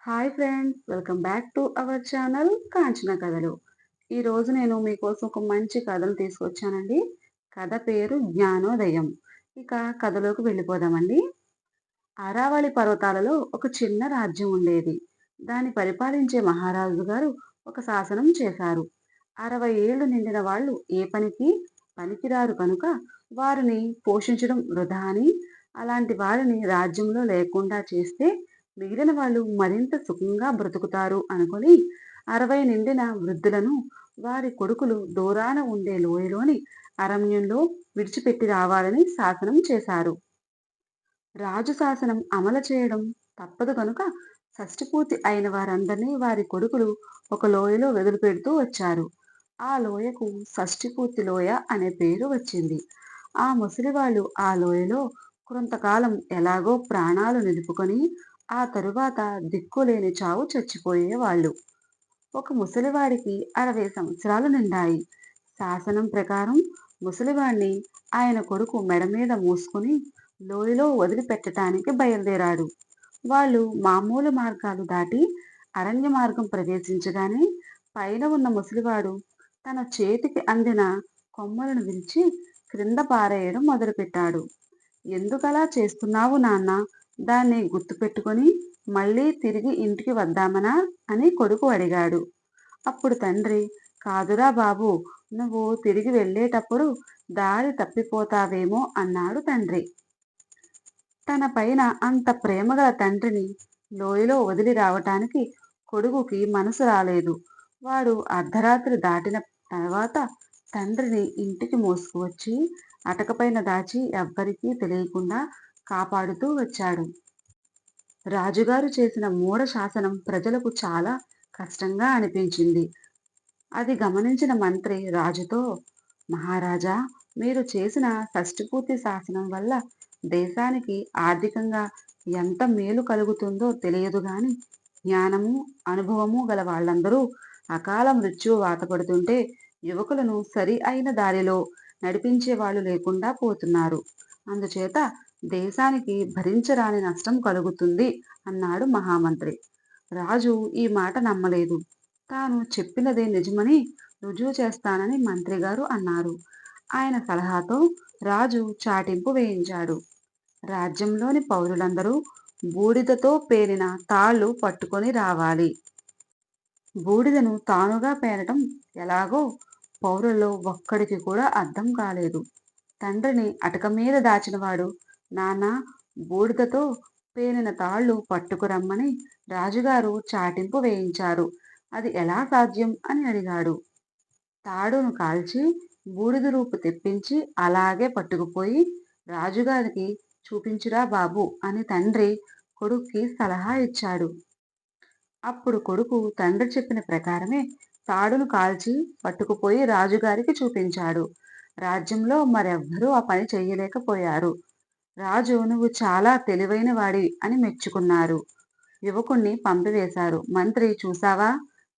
Hi friends, welcome back to our channel Kanchana కథలు. ఈరోజు నేను మీకోసం ఒక మంచి కథను తీసుకొచ్చానండి. కథ పేరు జ్ఞానోదయం. ఇక కథలోకి వెళ్ళిపోదామండి. అరావళి పర్వతాలలో ఒక చిన్న రాజ్యం ఉండేది. దాన్ని పరిపాలించే మహారాజు గారు ఒక శాసనం చేశారు. 60 ఏళ్లు నిండిన వాళ్ళు ఏ పనికి పనికిరారు కనుక వారిని పోషించడం వృధా అని, అలాంటి వారిని రాజ్యంలో లేకుండా చేస్తే మిగిలిన వాళ్ళు మరింత సుఖంగా బ్రతుకుతారు అనుకొని 60 నిండిన వృద్ధులను వారి కొడుకులు దూరాన ఉండే లోయలోని అరణ్యంలో విడిచిపెట్టి రావాలని శాసనం చేశారు. రాజు శాసనం అమలు చేయడం తప్పదు కనుక షష్టిపూర్తి అయిన వారందరినీ వారి కొడుకులు ఒక లోయలో వదిలిపెడుతూ వచ్చారు. ఆ లోయకు షష్టిపూర్తి లోయ అనే పేరు వచ్చింది. ఆ ముసలివాళ్ళు ఆ లోయలో కొంతకాలం ఎలాగో ప్రాణాలు నిలుపుకొని ఆ తరువాత దిక్కులేని చావు చచ్చిపోయేవాళ్ళు. ఒక ముసలివాడికి 60 సంవత్సరాలు నిండాయి. శాసనం ప్రకారం ముసలివాణ్ణి ఆయన కొడుకు మెడ మీద మూసుకుని లోయలో వదిలిపెట్టటానికి బయలుదేరాడు. వాళ్ళు మామూలు మార్గాలు దాటి అరణ్య మార్గం ప్రవేశించగానే పైన ఉన్న ముసలివాడు తన చేతికి అందిన కొమ్మలను విరిచి క్రింద పారేయడం మొదలుపెట్టాడు. ఎందుకలా చేస్తున్నావు నాన్న? దాన్ని గుర్తుపెట్టుకొని మళ్ళీ తిరిగి ఇంటికి వద్దామనా అని కొడుకు అడిగాడు. అప్పుడు తండ్రి, కాదురా బాబు, నువ్వు తిరిగి వెళ్ళేటప్పుడు దారి తప్పిపోతావేమో అన్నాడు తండ్రి. తన పైన అంత ప్రేమగల తండ్రిని లోయలో వదిలి రావటానికి కొడుకుకి మనసు రాలేదు. వాడు అర్ధరాత్రి దాటిన తర్వాత తండ్రిని ఇంటికి మోసుకువచ్చి అటకపైన దాచి ఎవ్వరికీ తెలియకుండా కాపాడుతూ వచ్చాడు. రాజుగారు చేసిన మూఢ శాసనం ప్రజలకు చాలా కష్టంగా అనిపించింది. అది గమనించిన మంత్రి రాజుతో, మహారాజా, మీరు చేసిన షష్టిపూర్తి శాసనం వల్ల దేశానికి ఆర్థికంగా ఎంత మేలు కలుగుతుందో తెలియదు గాని జ్ఞానము అనుభవము గల వాళ్ళందరూ అకాల మృత్యువు వాతపడుతుంటే యువకులను సరి అయిన దారిలో నడిపించే వాళ్ళు లేకుండా పోతున్నారు. అందుచేత దేశానికి భరించరాని నష్టం కలుగుతుంది అన్నాడు మహామంత్రి. రాజు ఈ మాట నమ్మలేదు. తాను చెప్పినదే నిజమని రుజువు చేస్తానని మంత్రిగారు అన్నారు. ఆయన సలహాతో రాజు చాటింపు వేయించాడు. రాజ్యంలోని పౌరులందరూ బూడిదతో పేరిన తాళ్ళు పట్టుకొని రావాలి. బూడిదను తానుగా పేరటం ఎలాగో పౌరుల్లో ఒక్కడికి కూడా అర్థం కాలేదు. తండ్రిని అటక మీద దాచినవాడు, నాన్నా, బూడిదతో పేనిన తాళ్ళు పట్టుకురమ్మని రాజుగారు చాటింపు వేయించారు. అది ఎలా సాధ్యం అని అడిగాడు. తాడును కాల్చి బూడిద రూపు తెప్పించి అలాగే పట్టుకుపోయి రాజుగారికి చూపించురా బాబు అని తండ్రి కొడుక్కి సలహా ఇచ్చాడు. అప్పుడు కొడుకు తండ్రి చెప్పిన ప్రకారమే తాడును కాల్చి పట్టుకుపోయి రాజుగారికి చూపించాడు. రాజ్యంలో మరెవ్వరూ ఆ పని చెయ్యలేకపోయారు. రాజు, నువ్వు చాలా తెలివైన వాడివి అని మెచ్చుకున్నారు. యువకుణ్ణి పంపివేశారు. మంత్రి, చూసావా,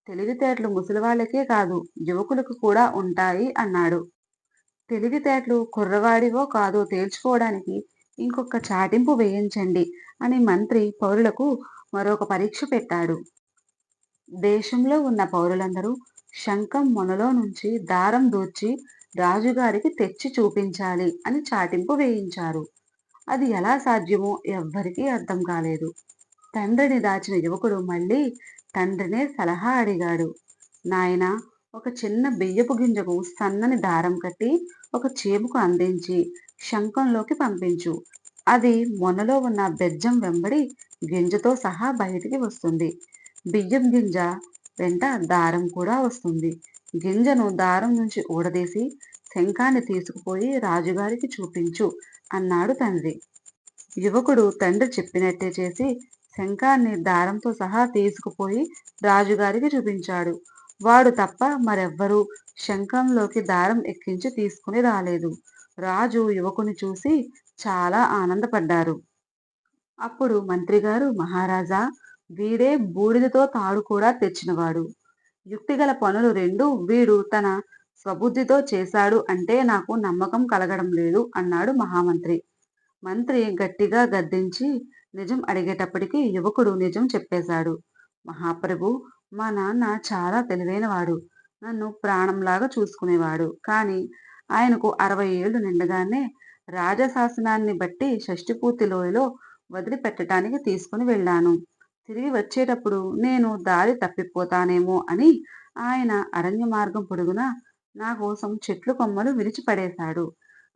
తెలివితేటలు ముసలివాళ్ళకే కాదు యువకులకు కూడా ఉంటాయి అన్నాడు. తెలివితేటలు కుర్రవాడివో కాదో తేల్చుకోవడానికి ఇంకొక చాటింపు వేయించండి అని మంత్రి పౌరులకు మరొక పరీక్ష పెట్టాడు. దేశంలో ఉన్న పౌరులందరూ శంఖం మొనలో నుంచి దారం దూర్చి రాజుగారికి తెచ్చి చూపించాలి అని చాటింపు వేయించారు. అది ఎలా సాధ్యమో ఎవ్వరికీ అర్థం కాలేదు. తండ్రిని దాచిన యువకుడు మళ్ళీ తండ్రినే సలహా అడిగాడు. నాయనా, ఒక చిన్న బియ్యపు గింజకు సన్నని దారం కట్టి ఒక చీమకు అందించి శంఖంలోకి పంపించు. అది మొనలో ఉన్న బెజ్జం వెంబడి గింజతో సహా బయటికి వస్తుంది. బియ్యం గింజ వెంట దారం కూడా వస్తుంది. గింజను దారం నుంచి ఊడదీసి శంఖాన్ని తీసుకుపోయి రాజుగారికి చూపించు అన్నాడు తండ్రి. యువకుడు తండ్రి చెప్పినట్టే చేసి శంఖాన్ని దారంతో సహా తీసుకుపోయి రాజుగారికి చూపించాడు. వాడు తప్ప మరెవ్వరూ శంఖంలోకి దారం ఎక్కించి తీసుకుని రాలేదు. రాజు యువకుని చూసి చాలా ఆనందపడ్డారు. అప్పుడు మంత్రిగారు, మహారాజా, వీడే బూడిదతో తాడు కూడా తెచ్చినవాడు. యుక్తిగల పనులు రెండు వీడు తన స్వబుద్ధితో చేశాడు అంటే నాకు నమ్మకం కలగడం లేదు అన్నాడు మహామంత్రి. మంత్రి గట్టిగా గద్దించి నిజం అడిగేటప్పటికి యువకుడు నిజం చెప్పేశాడు. మహాప్రభు, మా నాన్న చాలా తెలివైనవాడు. నన్ను ప్రాణంలాగా చూసుకునేవాడు. కానీ ఆయనకు 60 ఏళ్లు నిండగానే రాజశాసనాన్ని బట్టి షష్టిపూర్తి లోయలో వదిలిపెట్టటానికి తీసుకుని వెళ్ళాను. తిరిగి వచ్చేటప్పుడు నేను దారి తప్పిపోతానేమో అని ఆయన అరణ్య మార్గం పొడుగునా నా కోసం చెట్లు కొమ్మలు విరిచి పడేశాడు.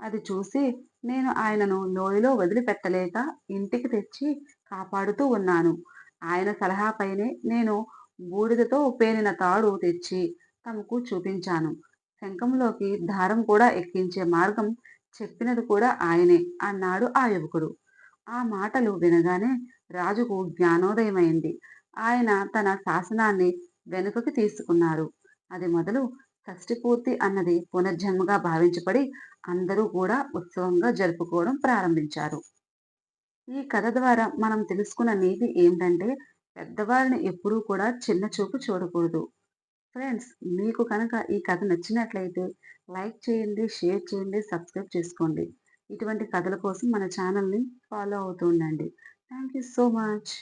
అది చూసి నేను ఆయనను లోయలో వదిలిపెట్టలేక ఇంటికి తెచ్చి కాపాడుతూ ఉన్నాను. ఆయన సలహాపైనే నేను బూడిదతో పేనిన తాడు తెచ్చి తమకు చూపించాను. శంఖంలోకి దారం కూడా ఎక్కించే మార్గం చెప్పినది కూడా ఆయనే అన్నాడు ఆ యువకుడు. ఆ మాటలు వినగానే రాజుకు జ్ఞానోదయమైంది. ఆయన తన శాసనాన్ని వెనుకకి తీసుకున్నారు. అది మొదలు షష్ఠి పూర్తి అన్నది పునర్జన్మగా భావించబడి అందరూ కూడా ఉత్సవంగా జరుపుకోవడం ప్రారంభించారు. ఈ కథ ద్వారా మనం తెలుసుకున్న నీతి ఏంటంటే పెద్దవారిని ఎప్పుడూ కూడా చిన్న చూపు చూడకూడదు. ఫ్రెండ్స్, మీకు కనుక ఈ కథ నచ్చినట్లయితే లైక్ చేయండి, షేర్ చేయండి, సబ్స్క్రైబ్ చేసుకోండి. ఇటువంటి కథల కోసం మన ఛానల్ని ఫాలో అవుతూ ఉండండి. Thank you so much.